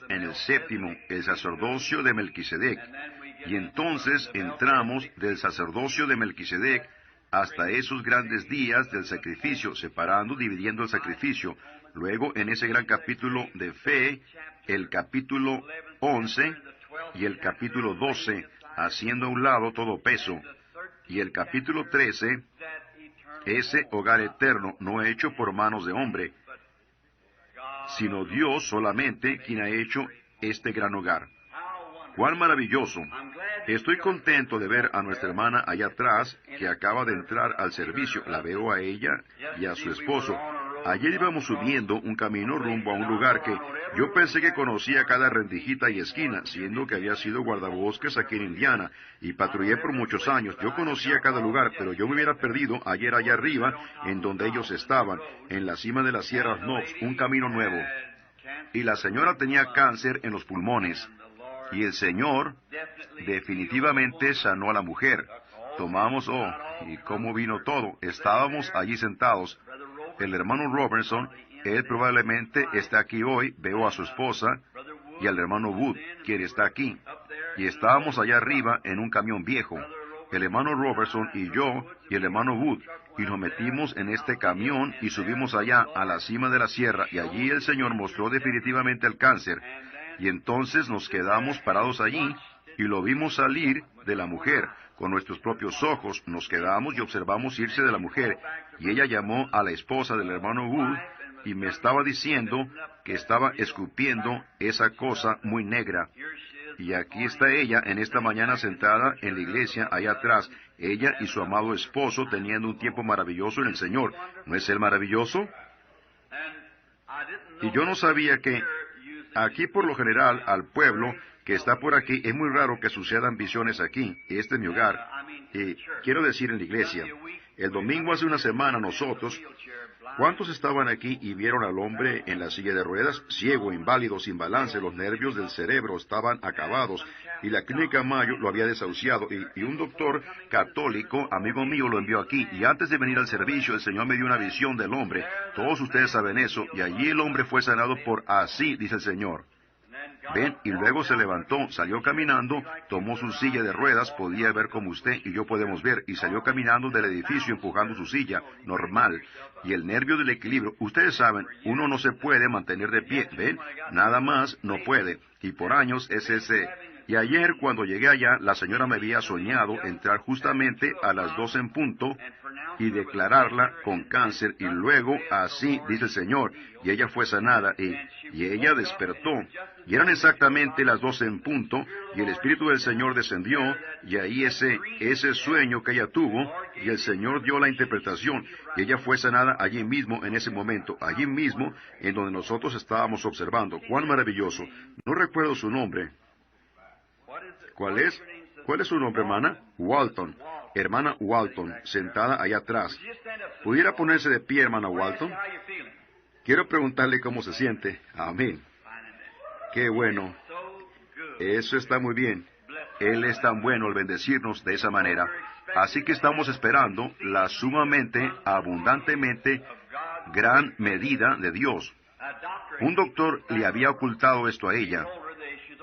en el séptimo, el sacerdocio de Melquisedec. Y entonces entramos del sacerdocio de Melquisedec hasta esos grandes días del sacrificio, separando, dividiendo el sacrificio. Luego, en ese gran capítulo de fe, el capítulo 11 y el capítulo 12, haciendo a un lado todo peso. Y el capítulo 13, ese hogar eterno, no hecho por manos de hombre, sino Dios solamente quien ha hecho este gran hogar. ¡Cuán maravilloso! Estoy contento de ver a nuestra hermana allá atrás, que acaba de entrar al servicio. La veo a ella y a su esposo. Ayer íbamos subiendo un camino rumbo a un lugar que yo pensé que conocía cada rendijita y esquina, siendo que había sido guardabosques aquí en Indiana, y patrullé por muchos años. Yo conocía cada lugar, pero yo me hubiera perdido ayer allá arriba, en donde ellos estaban, en la cima de las Sierras Knobs, un camino nuevo. Y la señora tenía cáncer en los pulmones. Y el Señor definitivamente sanó a la mujer. Tomamos, y cómo vino todo. Estábamos allí sentados. El hermano Robertson, él probablemente está aquí hoy. Veo a su esposa y al hermano Wood, quien está aquí. Y estábamos allá arriba en un camión viejo. El hermano Robertson y yo y el hermano Wood. Y nos metimos en este camión y subimos allá a la cima de la sierra. Y allí el Señor mostró definitivamente el cáncer. Y entonces nos quedamos parados allí y lo vimos salir de la mujer. Con nuestros propios ojos nos quedamos y observamos irse de la mujer. Y ella llamó a la esposa del hermano Wood y me estaba diciendo que estaba escupiendo esa cosa muy negra. Y aquí está ella en esta mañana sentada en la iglesia allá atrás, ella y su amado esposo teniendo un tiempo maravilloso en el Señor. ¿No es él maravilloso? Y yo no sabía que aquí por lo general al pueblo que está por aquí es muy raro que sucedan visiones aquí. Este es mi hogar. Y quiero decir en la iglesia, el domingo hace una semana nosotros, ¿cuántos estaban aquí y vieron al hombre en la silla de ruedas, ciego, inválido, sin balance? Los nervios del cerebro estaban acabados y la clínica Mayo lo había desahuciado y un doctor católico, amigo mío, lo envió aquí. Y antes de venir al servicio, el Señor me dio una visión del hombre. Todos ustedes saben eso. Y allí el hombre fue sanado por así, dice el Señor. Ven, y luego se levantó, salió caminando, tomó su silla de ruedas, podía ver como usted y yo podemos ver, y salió caminando del edificio empujando su silla, normal. Y el nervio del equilibrio, ustedes saben, uno no se puede mantener de pie, ¿ven? Nada más no puede. Y por años es ese. Y ayer, cuando llegué allá, la señora me había soñado entrar justamente a las 12 en punto y declararla con cáncer, y luego, así, dice el Señor, y ella fue sanada, y ella despertó. Y eran exactamente las 12 en punto, y el Espíritu del Señor descendió, y ahí ese sueño que ella tuvo, y el Señor dio la interpretación, y ella fue sanada allí mismo, en ese momento, allí mismo, en donde nosotros estábamos observando. ¡Cuán maravilloso! No recuerdo su nombre. ¿Cuál es? ¿Cuál es su nombre, hermana? Walton. Hermana Walton, sentada allá atrás. ¿Pudiera ponerse de pie, hermana Walton? Quiero preguntarle cómo se siente. Amén. ¡Qué bueno! Eso está muy bien. Él es tan bueno al bendecirnos de esa manera. Así que estamos esperando la sumamente, abundantemente, gran medida de Dios. Un doctor le había ocultado esto a ella.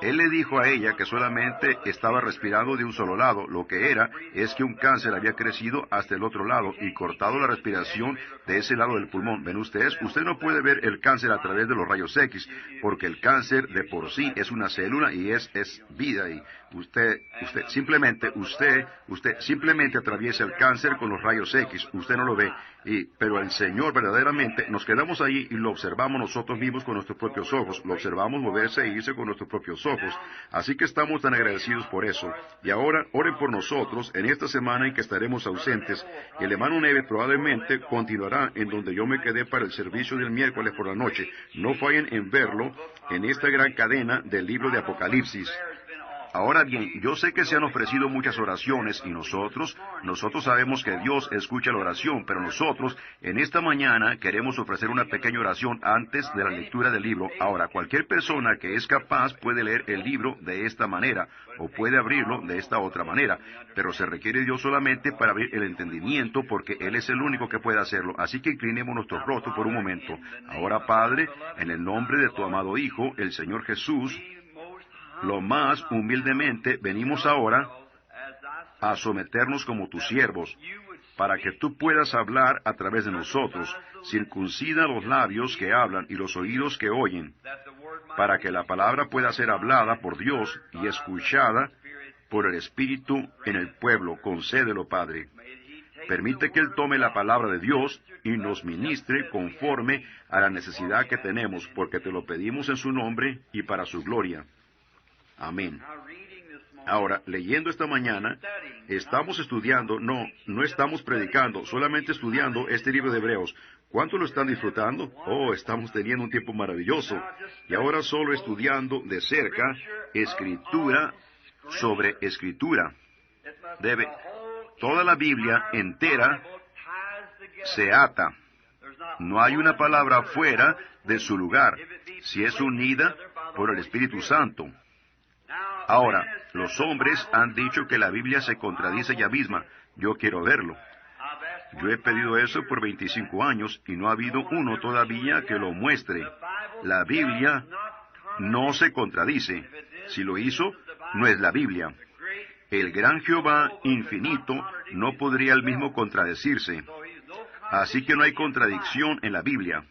Él le dijo a ella que solamente estaba respirando de un solo lado. Lo que era es que un cáncer había crecido hasta el otro lado y cortado la respiración de ese lado del pulmón. ¿Ven ustedes? Usted no puede ver el cáncer a través de los rayos X, porque el cáncer de por sí es una célula y es vida. Y usted simplemente atraviesa el cáncer con los rayos X. Usted no lo ve. Pero el Señor verdaderamente, nos quedamos ahí y lo observamos nosotros mismos con nuestros propios ojos. Lo observamos moverse e irse con nuestros propios ojos. Así que estamos tan agradecidos por eso. Y ahora, oren por nosotros en esta semana en que estaremos ausentes. El hermano Neves probablemente continuará en donde yo me quedé para el servicio del miércoles por la noche. No fallen en verlo en esta gran cadena del libro de Apocalipsis. Ahora bien, yo sé que se han ofrecido muchas oraciones y nosotros sabemos que Dios escucha la oración, pero nosotros, en esta mañana, queremos ofrecer una pequeña oración antes de la lectura del libro. Ahora, cualquier persona que es capaz puede leer el libro de esta manera, o puede abrirlo de esta otra manera, pero se requiere Dios solamente para abrir el entendimiento, porque Él es el único que puede hacerlo. Así que inclinemos nuestros rostros por un momento. Ahora, Padre, en el nombre de tu amado Hijo, el Señor Jesús, lo más humildemente venimos ahora a someternos como tus siervos, para que tú puedas hablar a través de nosotros. Circuncida los labios que hablan y los oídos que oyen, para que la palabra pueda ser hablada por Dios y escuchada por el Espíritu en el pueblo. Concédelo, Padre. Permite que Él tome la palabra de Dios y nos ministre conforme a la necesidad que tenemos, porque te lo pedimos en su nombre y para su gloria. Amén. Ahora, leyendo esta mañana, estamos estudiando, no estamos predicando, solamente estudiando este libro de Hebreos. ¿Cuánto lo están disfrutando? Oh, estamos teniendo un tiempo maravilloso. Y ahora solo estudiando de cerca escritura sobre escritura. Toda la Biblia entera se ata. No hay una palabra fuera de su lugar, si es unida por el Espíritu Santo. Ahora, los hombres han dicho que la Biblia se contradice ella misma. Yo quiero verlo. Yo he pedido eso por 25 años y no ha habido uno todavía que lo muestre. La Biblia no se contradice. Si lo hizo, no es la Biblia. El gran Jehová infinito no podría él mismo contradecirse. Así que no hay contradicción en la Biblia.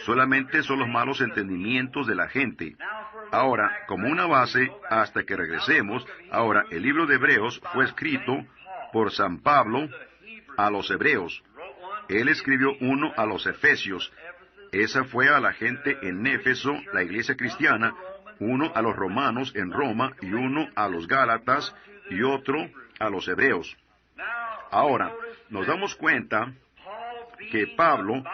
Solamente son los malos entendimientos de la gente. Ahora, como una base, hasta que regresemos, ahora el libro de Hebreos fue escrito por San Pablo a los hebreos. Él escribió uno a los efesios. Esa fue a la gente en Éfeso, la iglesia cristiana, uno a los romanos en Roma y uno a los gálatas y otro a los hebreos. Ahora, nos damos cuenta que Pablo,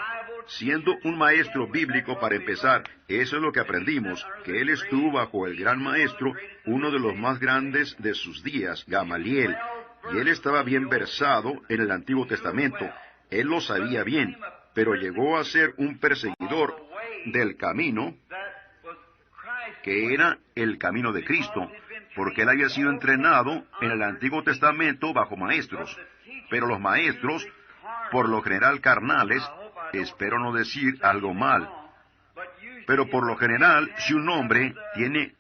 siendo un maestro bíblico para empezar, eso es lo que aprendimos, que él estuvo bajo el gran maestro, uno de los más grandes de sus días, Gamaliel, y él estaba bien versado en el Antiguo Testamento. Él lo sabía bien, pero llegó a ser un perseguidor del camino, que era el camino de Cristo, porque él había sido entrenado en el Antiguo Testamento bajo maestros. Pero los maestros, por lo general carnales, espero no decir algo mal, pero por lo general, si un hombre tiene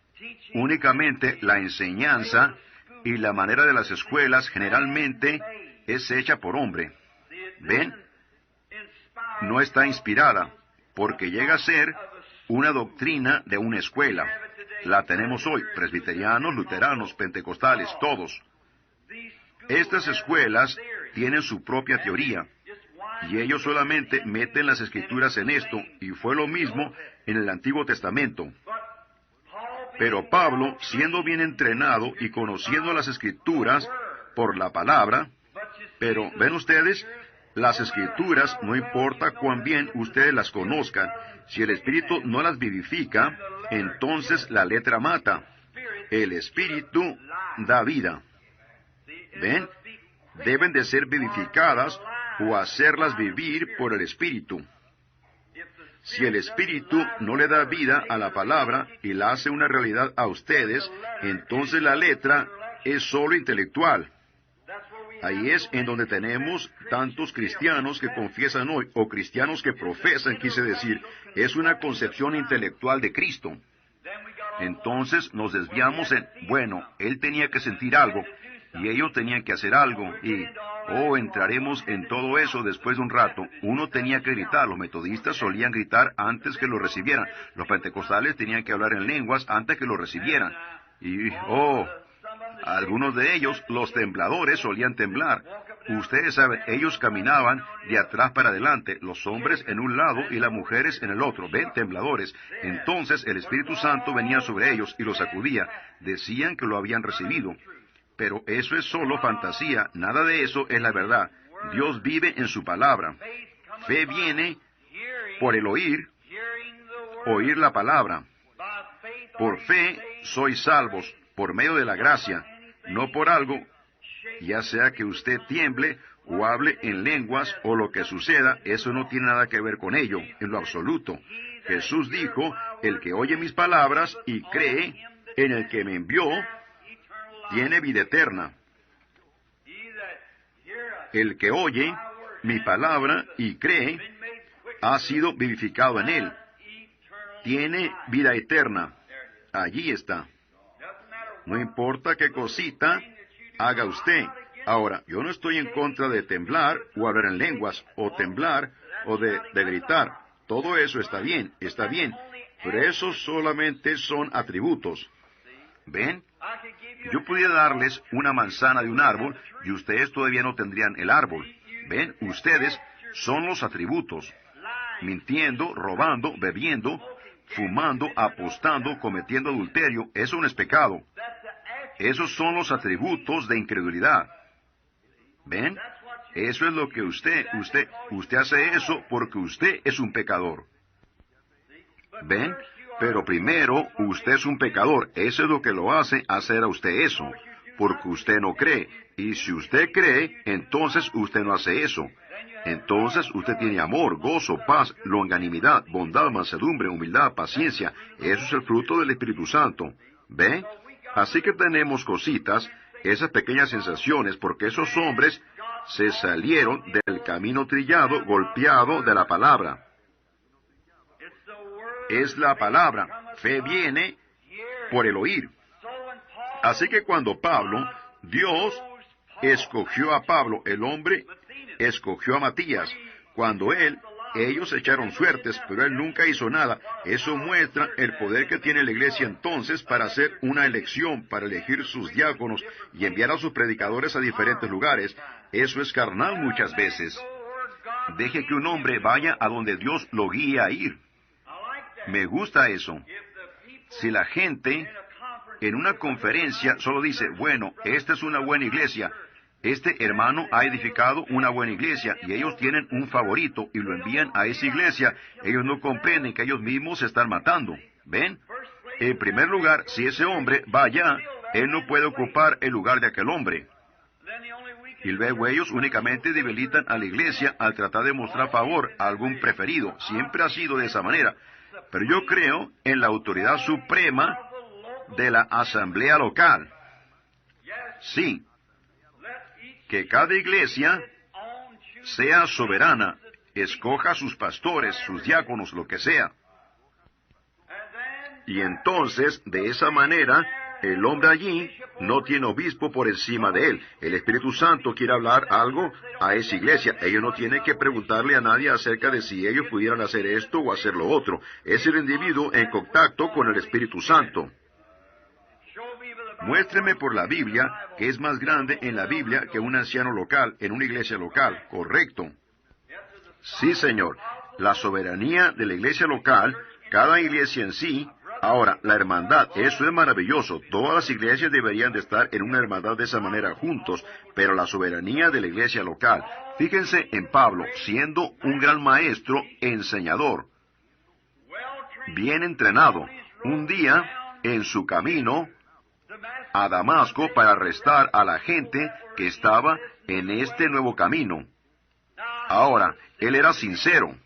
únicamente la enseñanza y la manera de las escuelas, generalmente es hecha por hombre. ¿Ven? No está inspirada, porque llega a ser una doctrina de una escuela. La tenemos hoy, presbiterianos, luteranos, pentecostales, todos. Estas escuelas tienen su propia teoría, y ellos solamente meten las escrituras en esto, y fue lo mismo en el Antiguo Testamento. Pero Pablo, siendo bien entrenado y conociendo las escrituras por la palabra, pero, ¿ven ustedes? Las escrituras, no importa cuán bien ustedes las conozcan, si el Espíritu no las vivifica, entonces la letra mata. El Espíritu da vida. ¿Ven? Deben de ser vivificadas o hacerlas vivir por el Espíritu. Si el Espíritu no le da vida a la palabra y la hace una realidad a ustedes, entonces la letra es solo intelectual. Ahí es en donde tenemos tantos cristianos que confiesan hoy, o cristianos que profesan, quise decir, es una concepción intelectual de Cristo. Entonces nos desviamos en, bueno, Él tenía que sentir algo, y ellos tenían que hacer algo, y, entraremos en todo eso después de un rato. Uno tenía que gritar, los metodistas solían gritar antes que lo recibieran, los pentecostales tenían que hablar en lenguas antes que lo recibieran, y, algunos de ellos, los tembladores, solían temblar. Ustedes saben, ellos caminaban de atrás para adelante, los hombres en un lado y las mujeres en el otro. ¿Ven? Tembladores. Entonces el Espíritu Santo venía sobre ellos y los sacudía. Decían que lo habían recibido. Pero eso es solo fantasía, nada de eso es la verdad. Dios vive en su palabra. Fe viene por el oír la palabra. Por fe sois salvos. por medio de la gracia, no por algo, ya sea que usted tiemble o hable en lenguas o lo que suceda, eso no tiene nada que ver con ello, en lo absoluto. Jesús dijo, el que oye mis palabras y cree en el que me envió, tiene vida eterna. El que oye mi palabra y cree, ha sido vivificado en él. Tiene vida eterna. Allí está. No importa qué cosita haga usted. Ahora, yo no estoy en contra de temblar o hablar en lenguas, o temblar o de gritar. Todo eso está bien, pero esos solamente son atributos. ¿Ven? Yo pudiera darles una manzana de un árbol y ustedes todavía no tendrían el árbol. ¿Ven? Ustedes son los atributos. Mintiendo, robando, bebiendo, fumando, apostando, cometiendo adulterio, eso no es pecado. Esos son los atributos de incredulidad. ¿Ven? Eso es lo que usted hace eso porque usted es un pecador. ¿Ven? Pero primero, usted es un pecador. Eso es lo que lo hace hacer a usted eso, porque usted no cree. Y si usted cree, entonces usted no hace eso. Entonces usted tiene amor, gozo, paz, longanimidad, bondad, mansedumbre, humildad, paciencia. Eso es el fruto del Espíritu Santo. ¿Ve? Así que tenemos cositas, esas pequeñas sensaciones, porque esos hombres se salieron del camino trillado, golpeado de la palabra. Es la palabra. Fe viene por el oír. Así que cuando Dios escogió a Pablo, el hombre escogió a Matías. Cuando ellos echaron suertes, pero él nunca hizo nada. Eso muestra el poder que tiene la iglesia entonces para hacer una elección, para elegir sus diáconos y enviar a sus predicadores a diferentes lugares. Eso es carnal muchas veces. Deje que un hombre vaya a donde Dios lo guíe a ir. Me gusta eso. Si la gente en una conferencia solo dice, bueno, esta es una buena iglesia, este hermano ha edificado una buena iglesia y ellos tienen un favorito y lo envían a esa iglesia, ellos no comprenden que ellos mismos se están matando. ¿Ven? En primer lugar, si ese hombre va allá, él no puede ocupar el lugar de aquel hombre. Y luego ellos únicamente debilitan a la iglesia al tratar de mostrar favor a algún preferido. Siempre ha sido de esa manera. Pero yo creo en la autoridad suprema de la asamblea local. Sí. Que cada iglesia sea soberana, escoja sus pastores, sus diáconos, lo que sea. Y entonces, de esa manera, el hombre allí no tiene obispo por encima de él. El Espíritu Santo quiere hablar algo a esa iglesia. Ellos no tienen que preguntarle a nadie acerca de si ellos pudieran hacer esto o hacer lo otro. Es el individuo en contacto con el Espíritu Santo. Muéstreme por la Biblia que es más grande en la Biblia que un anciano local, en una iglesia local. Correcto. Sí, señor. La soberanía de la iglesia local, cada iglesia en sí. Ahora, la hermandad, eso es maravilloso. Todas las iglesias deberían de estar en una hermandad de esa manera juntos, pero la soberanía de la iglesia local. Fíjense en Pablo, siendo un gran maestro, enseñador, bien entrenado. Un día, en su camino a Damasco para arrestar a la gente que estaba en este nuevo camino. Ahora, él era sincero.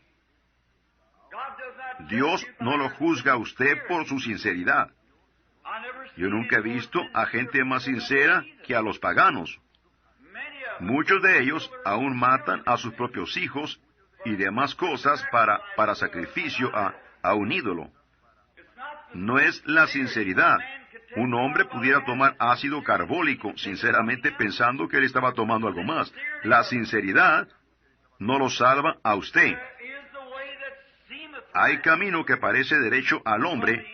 Dios no lo juzga a usted por su sinceridad. Yo nunca he visto a gente más sincera que a los paganos. Muchos de ellos aún matan a sus propios hijos y demás cosas para sacrificio a un ídolo. No es la sinceridad. Un hombre pudiera tomar ácido carbólico, sinceramente pensando que él estaba tomando algo más. La sinceridad no lo salva a usted. Hay camino que parece derecho al hombre,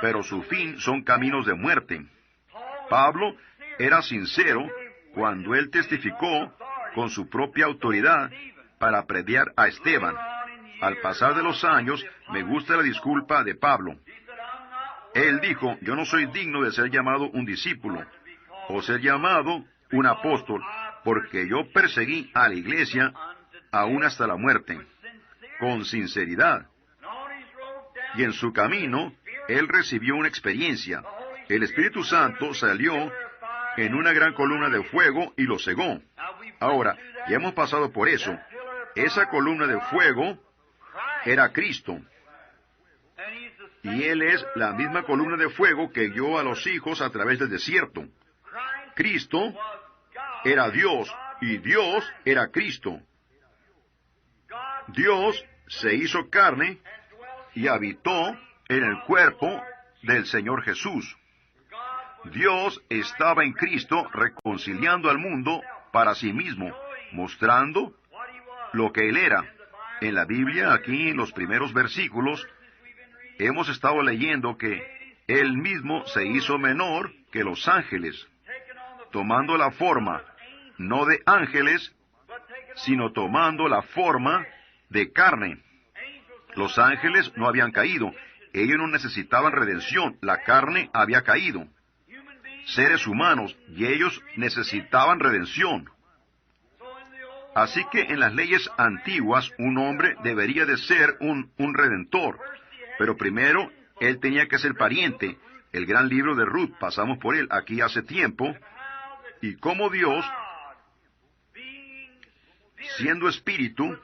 pero su fin son caminos de muerte. Pablo era sincero cuando él testificó con su propia autoridad para predicar a Esteban. Al pasar de los años, me gusta la disculpa de Pablo. Él dijo, yo no soy digno de ser llamado un discípulo, o ser llamado un apóstol, porque yo perseguí a la iglesia aún hasta la muerte, con sinceridad. Y en su camino, él recibió una experiencia. El Espíritu Santo salió en una gran columna de fuego y lo cegó. Ahora, ya hemos pasado por eso. Esa columna de fuego era Cristo. Y Él es la misma columna de fuego que guió a los hijos a través del desierto. Cristo era Dios y Dios era Cristo. Dios se hizo carne y habitó en el cuerpo del Señor Jesús. Dios estaba en Cristo reconciliando al mundo para sí mismo, mostrando lo que Él era. En la Biblia, aquí en los primeros versículos, hemos estado leyendo que Él mismo se hizo menor que los ángeles, tomando la forma, no de ángeles, sino tomando la forma de carne. Los ángeles no habían caído, ellos no necesitaban redención, la carne había caído. Seres humanos, y ellos necesitaban redención. Así que en las leyes antiguas, un hombre debería de ser un redentor. Pero primero, él tenía que ser pariente. El gran libro de Ruth, pasamos por él aquí hace tiempo. Y cómo Dios, siendo espíritu,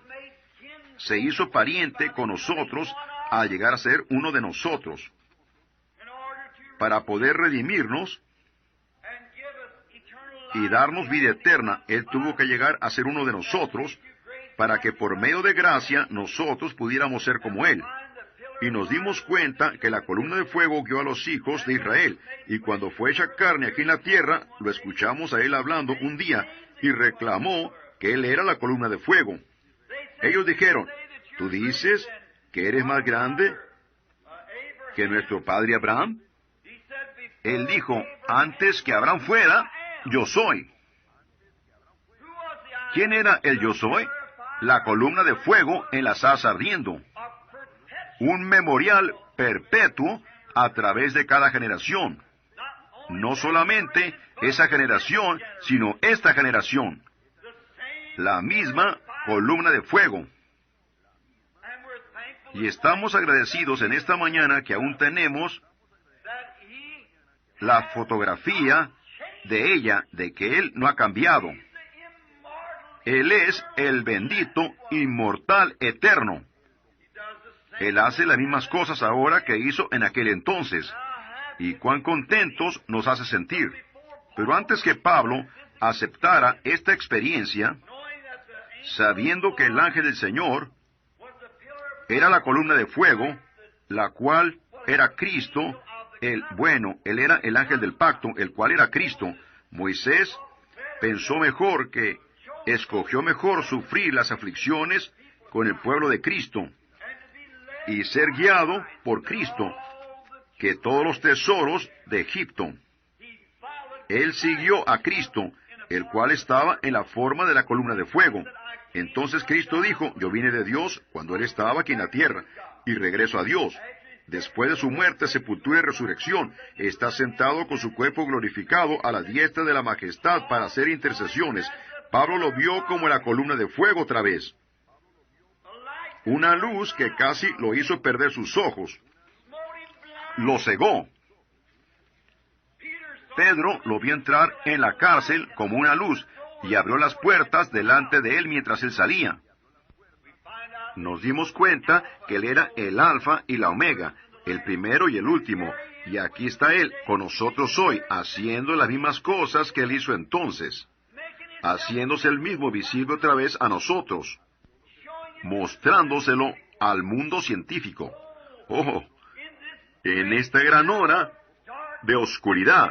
se hizo pariente con nosotros al llegar a ser uno de nosotros. Para poder redimirnos y darnos vida eterna, Él tuvo que llegar a ser uno de nosotros, para que por medio de gracia nosotros pudiéramos ser como Él. Y nos dimos cuenta que la columna de fuego guió a los hijos de Israel, y cuando fue hecha carne aquí en la tierra, lo escuchamos a Él hablando un día, y reclamó que Él era la columna de fuego. Ellos dijeron, ¿tú dices que eres más grande que nuestro padre Abraham? Él dijo, antes que Abraham fuera, yo soy. ¿Quién era el yo soy? La columna de fuego en la zarza ardiendo. Un memorial perpetuo a través de cada generación. No solamente esa generación, sino esta generación. La misma columna de fuego. Y estamos agradecidos en esta mañana que aún tenemos la fotografía de ella, de que Él no ha cambiado. Él es el bendito, inmortal, eterno. Él hace las mismas cosas ahora que hizo en aquel entonces. Y cuán contentos nos hace sentir. Pero antes que Pablo aceptara esta experiencia, sabiendo que el ángel del Señor era la columna de fuego, la cual era Cristo, él era el ángel del pacto, el cual era Cristo. Moisés pensó mejor que escogió mejor sufrir las aflicciones con el pueblo de Cristo y ser guiado por Cristo que todos los tesoros de Egipto. Él siguió a Cristo, el cual estaba en la forma de la columna de fuego. Entonces Cristo dijo, yo vine de Dios cuando Él estaba aquí en la tierra, y regreso a Dios. Después de su muerte, sepultura y resurrección, está sentado con su cuerpo glorificado a la diestra de la majestad para hacer intercesiones. Pablo lo vio como la columna de fuego otra vez. Una luz que casi lo hizo perder sus ojos. Lo cegó. Pedro lo vio entrar en la cárcel como una luz y abrió las puertas delante de él mientras él salía. Nos dimos cuenta que Él era el Alfa y la Omega, el primero y el último, y aquí está Él con nosotros hoy, haciendo las mismas cosas que Él hizo entonces, haciéndose el mismo visible otra vez a nosotros, mostrándoselo al mundo científico. ¡Oh! En esta gran hora de oscuridad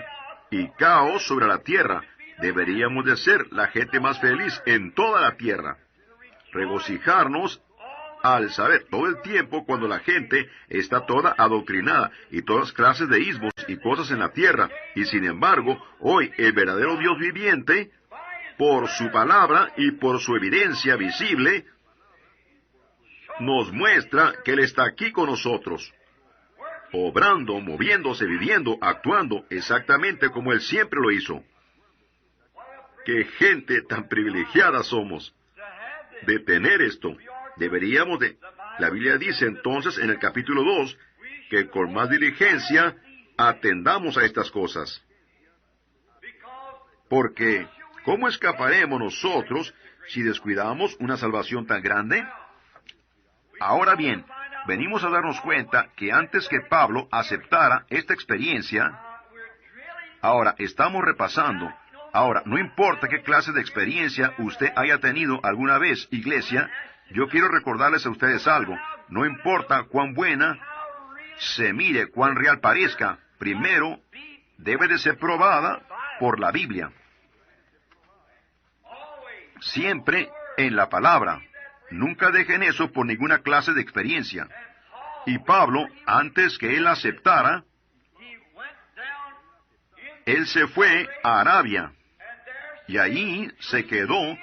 y caos sobre la tierra, deberíamos de ser la gente más feliz en toda la tierra. Regocijarnos al saber todo el tiempo cuando la gente está toda adoctrinada y todas clases de ismos y cosas en la tierra, y sin embargo, hoy el verdadero Dios viviente, por su palabra y por su evidencia visible, nos muestra que Él está aquí con nosotros, obrando, moviéndose, viviendo, actuando exactamente como Él siempre lo hizo. ¡Qué gente tan privilegiada somos de tener esto! Deberíamos de... La Biblia dice entonces en el capítulo 2 que con más diligencia atendamos a estas cosas. Porque, ¿cómo escaparemos nosotros si descuidamos una salvación tan grande? Ahora bien, venimos a darnos cuenta que antes que Pablo aceptara esta experiencia, ahora estamos repasando. Ahora, no importa qué clase de experiencia usted haya tenido alguna vez, iglesia, yo quiero recordarles a ustedes algo. No importa cuán buena se mire, cuán real parezca, primero debe de ser probada por la Biblia. Siempre en la palabra. Nunca dejen eso por ninguna clase de experiencia. Y Pablo, antes que él aceptara, él se fue a Arabia. Y allí se quedó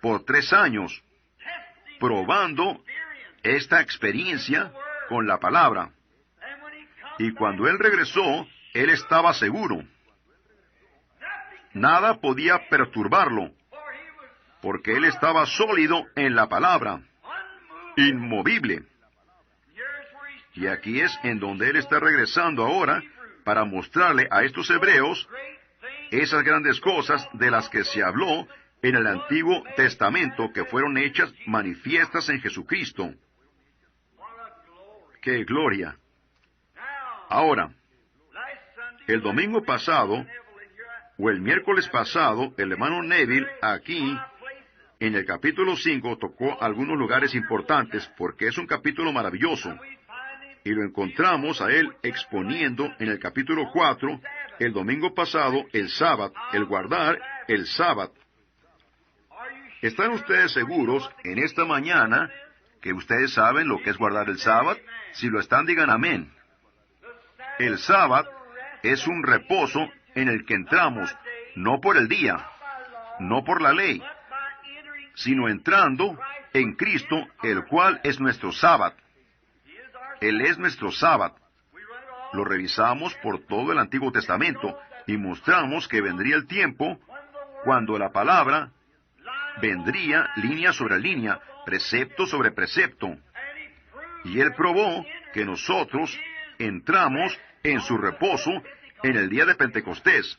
por 3 años, probando esta experiencia con la palabra. Y cuando él regresó, él estaba seguro. Nada podía perturbarlo, porque él estaba sólido en la palabra, inmovible. Y aquí es en donde él está regresando ahora para mostrarle a estos hebreos esas grandes cosas de las que se habló en el Antiguo Testamento, que fueron hechas manifiestas en Jesucristo. ¡Qué gloria! Ahora, el domingo pasado, o el miércoles pasado, el hermano Neville aquí, en el capítulo 5, tocó algunos lugares importantes, porque es un capítulo maravilloso. Y lo encontramos a él exponiendo en el capítulo 4, el domingo pasado, el sábado, el guardar el sábado. ¿Están ustedes seguros en esta mañana que ustedes saben lo que es guardar el sábado? Si lo están, digan amén. El sábado es un reposo en el que entramos, no por el día, no por la ley, sino entrando en Cristo, el cual es nuestro sábado. Él es nuestro sábado. Lo revisamos por todo el Antiguo Testamento y mostramos que vendría el tiempo cuando la palabra vendría línea sobre línea, precepto sobre precepto. Y él probó que nosotros entramos en su reposo en el día de Pentecostés,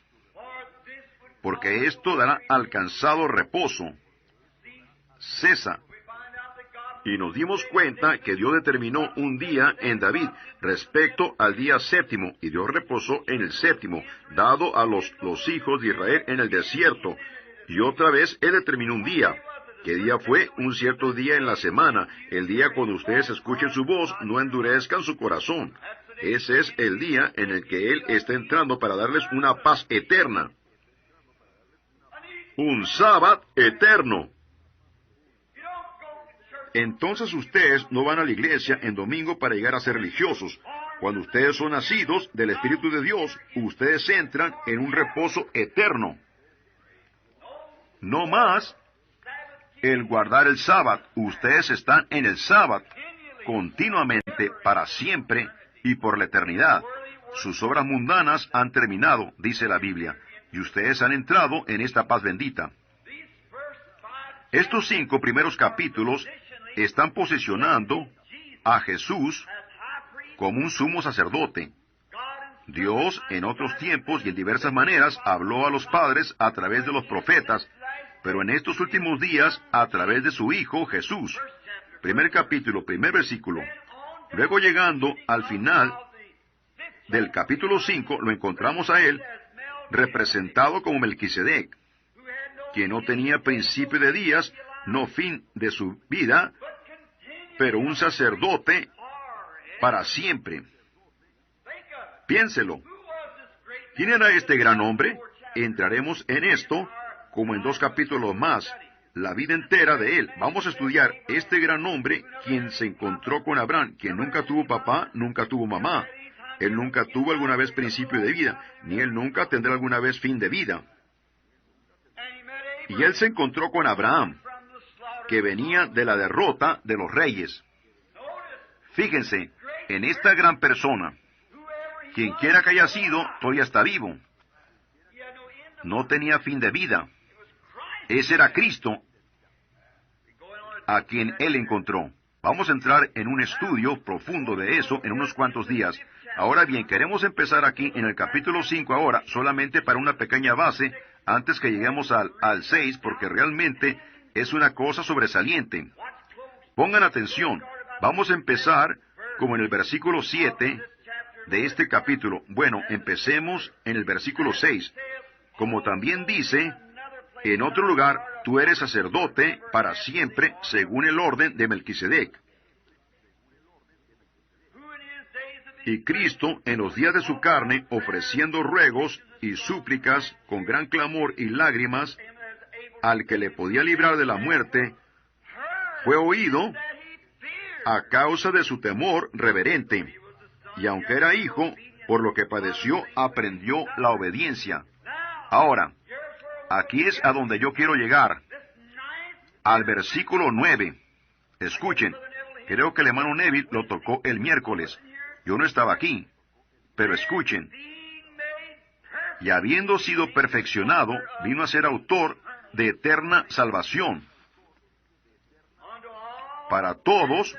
porque esto dará alcanzado reposo. Cesa. Y nos dimos cuenta que Dios determinó un día en David respecto al día séptimo, y Dios reposó en el séptimo, dado a los hijos de Israel en el desierto. Y otra vez Él determinó un día. ¿Qué día fue? Un cierto día en la semana. El día cuando ustedes escuchen su voz, no endurezcan su corazón. Ese es el día en el que Él está entrando para darles una paz eterna. Un sábado eterno. Entonces ustedes no van a la iglesia en domingo para llegar a ser religiosos. Cuando ustedes son nacidos del Espíritu de Dios, ustedes entran en un reposo eterno. No más el guardar el sábado. Ustedes están en el sábado continuamente, para siempre y por la eternidad. Sus obras mundanas han terminado, dice la Biblia, y ustedes han entrado en esta paz bendita. Estos 5 primeros capítulos están posicionando a Jesús como un sumo sacerdote. Dios, en otros tiempos y en diversas maneras, habló a los padres a través de los profetas, pero en estos últimos días, a través de su Hijo Jesús. Primer capítulo, primer versículo. Luego, llegando al final del capítulo 5, lo encontramos a él representado como Melquisedec, quien no tenía principio de días, no fin de su vida, pero un sacerdote para siempre. Piénselo. ¿Quién era este gran hombre? Entraremos en esto como en 2 capítulos más, la vida entera de él. Vamos a estudiar este gran hombre, quien se encontró con Abraham, quien nunca tuvo papá, nunca tuvo mamá. Él nunca tuvo alguna vez principio de vida, ni él nunca tendrá alguna vez fin de vida. Y él se encontró con Abraham, que venía de la derrota de los reyes. Fíjense en esta gran persona. Quien quiera que haya sido, todavía está vivo. No tenía fin de vida. Ese era Cristo, a quien él encontró. Vamos a entrar en un estudio profundo de eso en unos cuantos días. Ahora bien, queremos empezar aquí en el capítulo 5 ahora, solamente para una pequeña base, antes que lleguemos al 6, porque realmente es una cosa sobresaliente. Pongan atención, vamos a empezar como en el versículo 7 de este capítulo. Bueno, empecemos en el versículo 6. Como también dice, en otro lugar, tú eres sacerdote para siempre, según el orden de Melquisedec. Y Cristo, en los días de su carne, ofreciendo ruegos y súplicas con gran clamor y lágrimas, al que le podía librar de la muerte, fue oído a causa de su temor reverente. Y aunque era hijo, por lo que padeció, aprendió la obediencia. Ahora, aquí es a donde yo quiero llegar, al versículo 9. Escuchen, creo que el hermano Neville lo tocó el miércoles. Yo no estaba aquí, pero escuchen. Y habiendo sido perfeccionado, vino a ser autor de eterna salvación para todos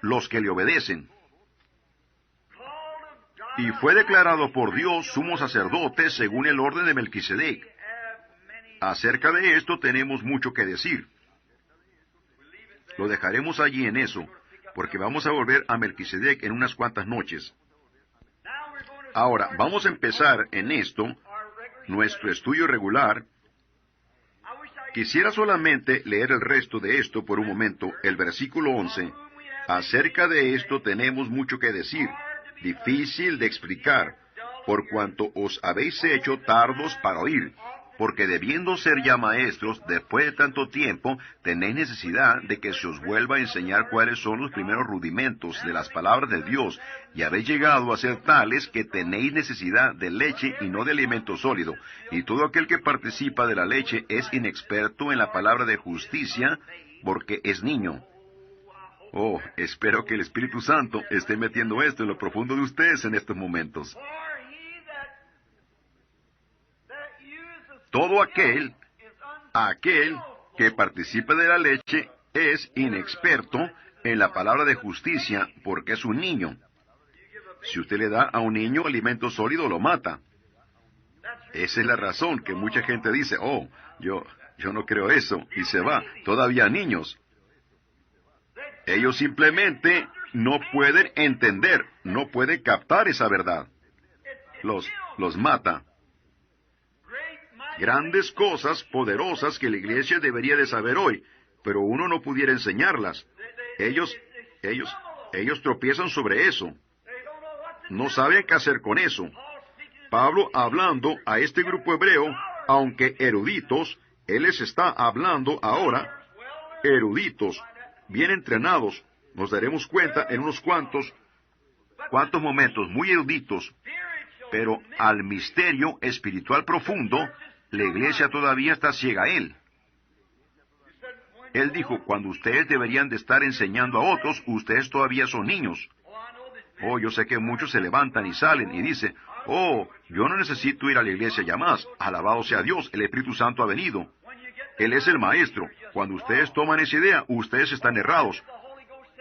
los que le obedecen. Y fue declarado por Dios sumo sacerdote según el orden de Melquisedec. Acerca de esto tenemos mucho que decir. Lo dejaremos allí en eso, porque vamos a volver a Melquisedec en unas cuantas noches. Ahora, vamos a empezar en esto, nuestro estudio regular. Quisiera solamente leer el resto de esto por un momento, el versículo 11. Acerca de esto tenemos mucho que decir, difícil de explicar, por cuanto os habéis hecho tardos para oír, porque debiendo ser ya maestros, después de tanto tiempo, tenéis necesidad de que se os vuelva a enseñar cuáles son los primeros rudimentos de las palabras de Dios, y habéis llegado a ser tales que tenéis necesidad de leche y no de alimento sólido, y todo aquel que participa de la leche es inexperto en la palabra de justicia, porque es niño. Oh, espero que el Espíritu Santo esté metiendo esto en lo profundo de ustedes en estos momentos. Todo aquel que participa de la leche es inexperto en la palabra de justicia, porque es un niño. Si usted le da a un niño alimento sólido, lo mata. Esa es la razón que mucha gente dice, oh, yo no creo eso, y se va, todavía niños. Ellos simplemente no pueden entender, no pueden captar esa verdad. Los mata. Grandes cosas poderosas que la iglesia debería de saber hoy, pero uno no pudiera enseñarlas. Ellos tropiezan sobre eso. No saben qué hacer con eso. Pablo, hablando a este grupo hebreo, aunque eruditos, él les está hablando ahora, eruditos, bien entrenados. Nos daremos cuenta en unos cuantos momentos, muy eruditos, pero al misterio espiritual profundo, la iglesia todavía está ciega a él. Él dijo, cuando ustedes deberían de estar enseñando a otros, ustedes todavía son niños. Oh, yo sé que muchos se levantan y salen y dicen, oh, yo no necesito ir a la iglesia ya más. Alabado sea Dios, el Espíritu Santo ha venido. Él es el Maestro. Cuando ustedes toman esa idea, ustedes están errados.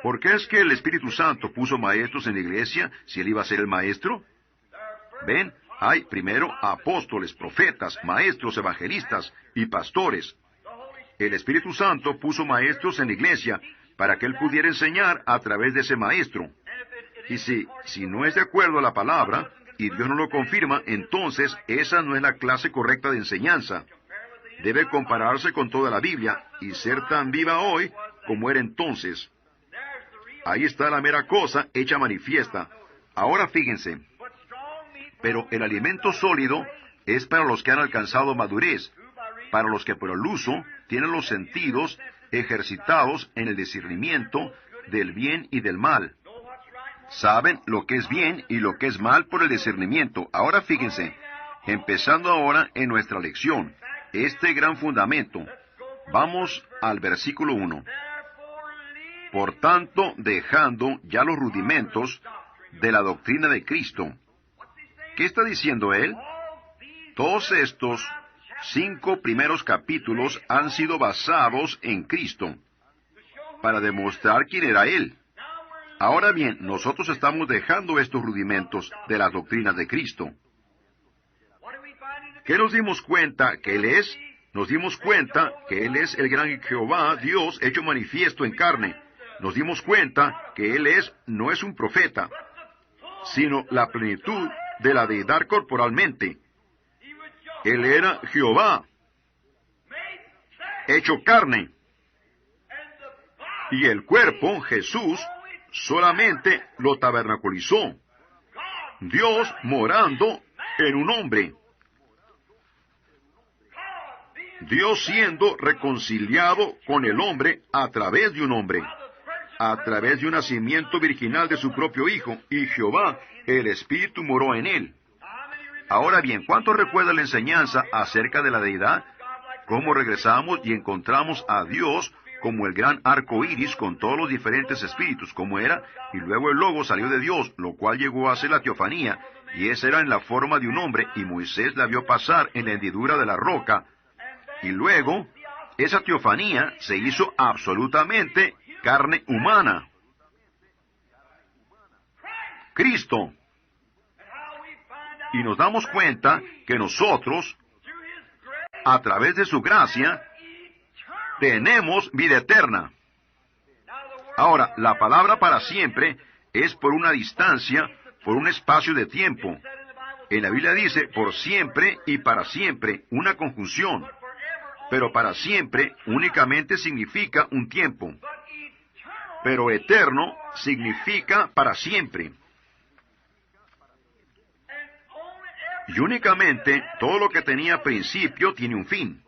¿Por qué es que el Espíritu Santo puso maestros en la iglesia si él iba a ser el Maestro? ¿Ven? Hay primero apóstoles, profetas, maestros, evangelistas y pastores. El Espíritu Santo puso maestros en la iglesia para que él pudiera enseñar a través de ese maestro. Y si no es de acuerdo a la palabra, y Dios no lo confirma, entonces esa no es la clase correcta de enseñanza. Debe compararse con toda la Biblia y ser tan viva hoy como era entonces. Ahí está la mera cosa hecha manifiesta. Ahora fíjense. Pero el alimento sólido es para los que han alcanzado madurez, para los que por el uso tienen los sentidos ejercitados en el discernimiento del bien y del mal. Saben lo que es bien y lo que es mal por el discernimiento. Ahora fíjense, empezando ahora en nuestra lección, este gran fundamento. Vamos al versículo 1. Por tanto, dejando ya los rudimentos de la doctrina de Cristo. ¿Qué está diciendo él? Todos estos 5 primeros capítulos han sido basados en Cristo, para demostrar quién era Él. Ahora bien, nosotros estamos dejando estos rudimentos de las doctrinas de Cristo. ¿Qué nos dimos cuenta que Él es? Nos dimos cuenta que Él es el gran Jehová, Dios, hecho manifiesto en carne. Nos dimos cuenta que Él no es un profeta, sino la plenitud de la deidad corporalmente. Él era Jehová, hecho carne. Y el cuerpo, Jesús, solamente lo tabernaculizó. Dios morando en un hombre. Dios siendo reconciliado con el hombre a través de un hombre, a través de un nacimiento virginal de su propio Hijo, y Jehová, el Espíritu, moró en él. Ahora bien, ¿cuántos recuerdan la enseñanza acerca de la deidad? Cómo regresamos y encontramos a Dios como el gran arco iris con todos los diferentes espíritus, como era, y luego el Logo salió de Dios, lo cual llegó a ser la teofanía, y esa era en la forma de un hombre, y Moisés la vio pasar en la hendidura de la roca, y luego esa teofanía se hizo absolutamente carne humana. Cristo. Y nos damos cuenta que nosotros, a través de su gracia, tenemos vida eterna. Ahora, la palabra para siempre es por una distancia, por un espacio de tiempo. En la Biblia dice por siempre y para siempre, una conjunción. Pero para siempre únicamente significa un tiempo. Pero eterno significa para siempre. Y únicamente todo lo que tenía principio tiene un fin.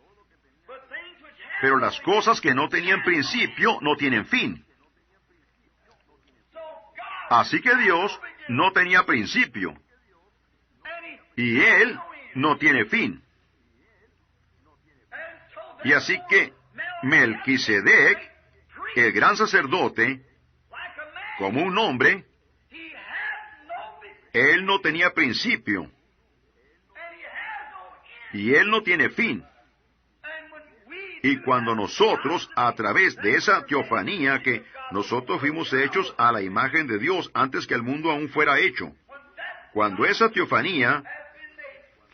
Pero las cosas que no tenían principio no tienen fin. Así que Dios no tenía principio. Y Él no tiene fin. Y así que Melquisedec, el gran sacerdote, como un hombre, él no tenía principio. Y él no tiene fin. Y cuando nosotros, a través de esa teofanía que nosotros fuimos hechos a la imagen de Dios antes que el mundo aún fuera hecho, cuando esa teofanía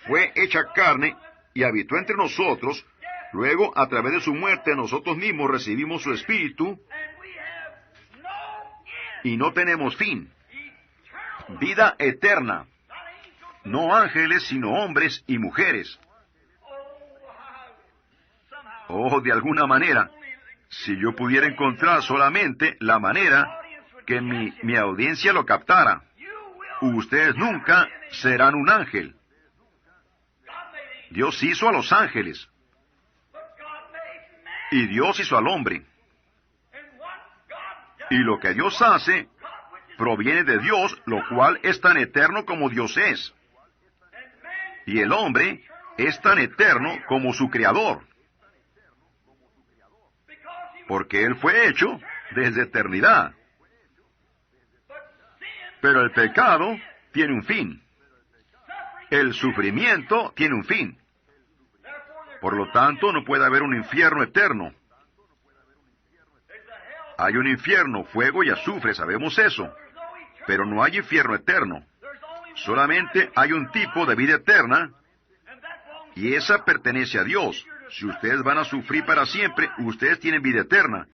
fue hecha carne y habitó entre nosotros, luego, a través de su muerte, nosotros mismos recibimos su Espíritu y no tenemos fin. Vida eterna. No ángeles, sino hombres y mujeres. Oh, de alguna manera, si yo pudiera encontrar solamente la manera que mi audiencia lo captara, ustedes nunca serán un ángel. Dios hizo a los ángeles. Y Dios hizo al hombre. Y lo que Dios hace proviene de Dios, lo cual es tan eterno como Dios es. Y el hombre es tan eterno como su Creador. Porque Él fue hecho desde eternidad. Pero el pecado tiene un fin. El sufrimiento tiene un fin. Por lo tanto, no puede haber un infierno eterno. Hay un infierno, fuego y azufre, sabemos eso. Pero no hay infierno eterno. Solamente hay un tipo de vida eterna, y esa pertenece a Dios. Si ustedes van a sufrir para siempre, ustedes tienen vida eterna.